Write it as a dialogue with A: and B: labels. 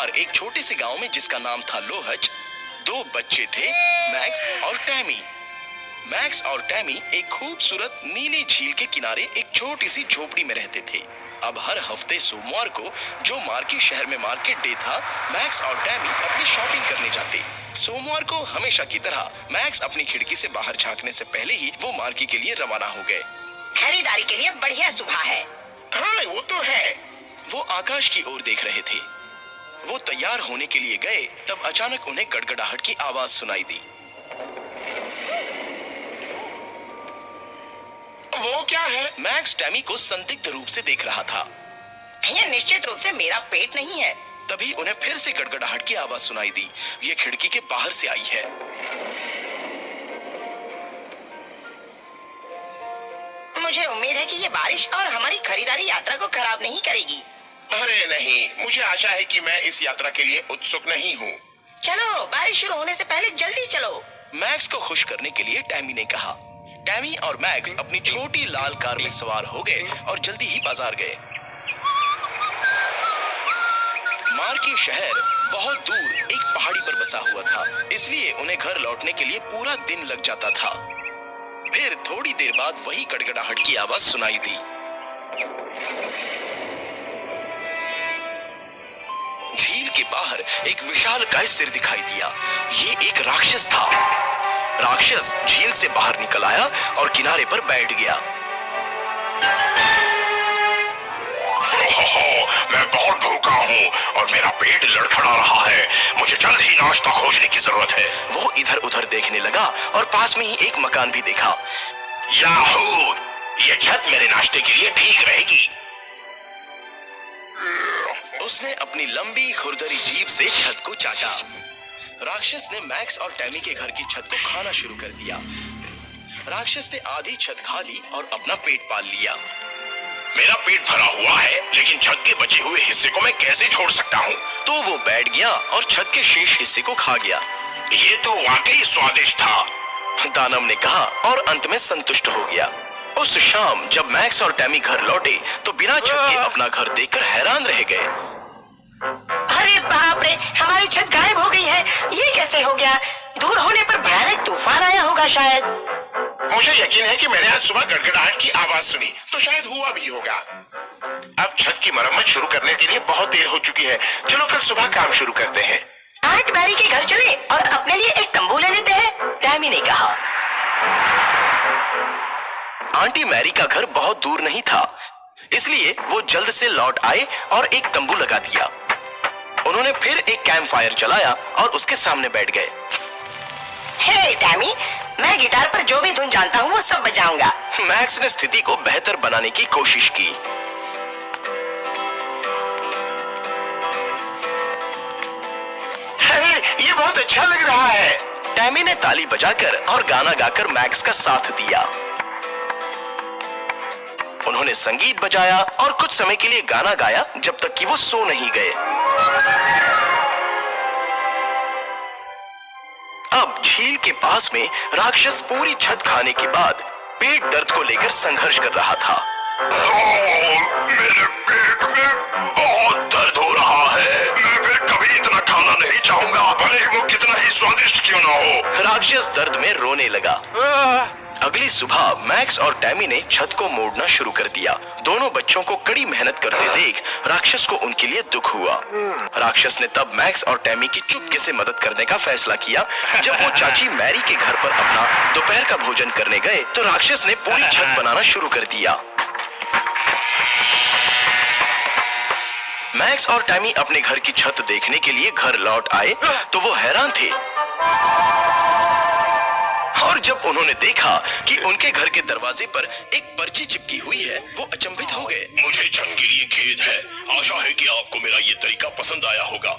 A: बार एक छोटे से गांव में जिसका नाम था लोहज, दो बच्चे थे, मैक्स और टैमी। मैक्स और टैमी एक खूबसूरत नीली झील के किनारे एक छोटी सी झोपड़ी में रहते थे। अब हर हफ्ते सोमवार को, जो मार्की शहर में मार्केट डे था, मैक्स और टैमी अपनी शॉपिंग करने जाते। सोमवार को हमेशा की तरह मैक्स अपनी खिड़की से बाहर झांकने से पहले ही वो मार्की के लिए रवाना हो गए।
B: खरीदारी के लिए बढ़िया सुबह है।
C: हाँ, वो तो है।
A: वो आकाश की ओर देख रहे थे। वो तैयार होने के लिए गए, तब अचानक उन्हें गड़गड़ाहट की आवाज सुनाई दी।
C: वो क्या है?
A: मैक्स टैमी को संदिग्ध रूप से देख रहा था।
B: यह निश्चित रूप से मेरा पेट नहीं है।
A: तभी उन्हें फिर से गड़गड़ाहट की आवाज सुनाई दी। ये खिड़की के बाहर से आई है।
B: मुझे उम्मीद है कि ये बारिश और हमारी खरीदारी यात्रा को खराब नहीं करेगी।
C: अरे नहीं, मुझे आशा है कि मैं इस यात्रा के लिए उत्सुक नहीं हूँ।
B: चलो, बारिश शुरू होने से पहले जल्दी चलो।
A: मैक्स को खुश करने के लिए टैमी ने कहा। टैमी और मैक्स अपनी छोटी लाल कार में सवार हो गए और जल्दी ही बाजार गए। मार्की शहर बहुत दूर एक पहाड़ी पर बसा हुआ था, इसलिए उन्हें घर लौटने के लिए पूरा दिन लग जाता था। फिर थोड़ी देर बाद वही गड़गड़ाहट की आवाज सुनाई दी। झील के बाहर एक विशालकाय सिर दिखाई दिया। ये एक राक्षस था। राक्षस झील से बाहर निकल आया और किनारे पर बैठ गया।
C: मैं बहुत भूखा हूँ और मेरा पेट लड़खड़ा रहा है। मुझे जल्द ही नाश्ता खोजने की जरूरत है।
A: वो इधर उधर देखने लगा और पास में ही एक मकान भी देखा।
C: याहू! ये छत मेरे नाश्ते के लिए ठीक रहेगी।
A: उसने अपनी लंबी खुरदरी जीभ से छत को चाटा। राक्षस ने मैक्स और टैमी के घर की छत को खाना शुरू कर दिया। राक्षस ने आधी छत खा ली और अपना पेट पाल लिया।
C: मेरा पेट भरा हुआ है, लेकिन छत के बचे हुए हिस्से को मैं कैसे छोड़ सकता हूँ?
A: तो वो बैठ गया और छत के शेष हिस्से को खा गया।
C: ये तो वाकई स्वादिष्ट था,
A: दानव ने कहा और अंत में संतुष्ट हो गया। उस शाम जब मैक्स और टैमी घर लौटे तो बिना छत के अपना घर देखकर हैरान रह गए।
B: अरे बाप रे, हमारी छत गायब हो गई है। ये कैसे हो गया? दूर होने पर भयानक तूफान आया होगा शायद।
C: मुझे यकीन है कि मैंने आज सुबह गड़गड़ाहट की आवाज सुनी, तो शायद हुआ भी होगा। अब छत की मरम्मत शुरू करने के लिए बहुत देर हो चुकी है। चलो कल सुबह काम शुरू करते हैं।
B: आंट मैरी के घर चले और अपने लिए एक तंबू ले लेते हैं, टैमी ने कहा।
A: आंटी मैरी का घर बहुत दूर नहीं था, इसलिए वो जल्द से लौट आए और एक तंबू लगा दिया। उन्होंने फिर एक कैंप फायर जलाया और उसके सामने बैठ गए।
B: हे टैमी, मैं गिटार पर जो भी धुन जानता हूँ वो सब बजाऊंगा।
A: मैक्स ने स्थिति को बेहतर बनाने की कोशिश की।
C: अरे ये बहुत अच्छा लग रहा है।
A: टैमी ने ताली बजाकर और गाना गाकर मैक्स का साथ दिया। उन्होंने संगीत बजाया और कुछ समय के लिए गाना गाया जब तक कि वो सो नहीं गए। अब झील के पास में राक्षस पूरी छत खाने के बाद पेट दर्द को लेकर संघर्ष कर रहा था।
C: मेरे पेट में बहुत दर्द हो रहा है। मैं फिर कभी इतना खाना नहीं चाहूंगा, भले ही वो कितना ही स्वादिष्ट क्यों ना हो।
A: राक्षस दर्द में रोने लगा। अगली सुबह मैक्स और टैमी ने छत को मोड़ना शुरू कर दिया। दोनों बच्चों को कड़ी मेहनत करते देख राक्षस को उनके लिए दुख हुआ। राक्षस ने तब मैक्स और टैमी की चुपके से मदद करने का फैसला किया। जब वो चाची मैरी के घर पर अपना दोपहर का भोजन करने गए तो राक्षस ने पूरी छत बनाना शुरू कर दिया। मैक्स और टैमी अपने घर की छत देखने के लिए घर लौट आए तो वो हैरान थे। और जब उन्होंने देखा कि उनके घर के दरवाजे पर एक पर्ची चिपकी हुई है, वो अचंभित हो गए।
C: मुझे छत के लिए खेद है। आशा है कि आपको मेरा ये तरीका पसंद आया होगा।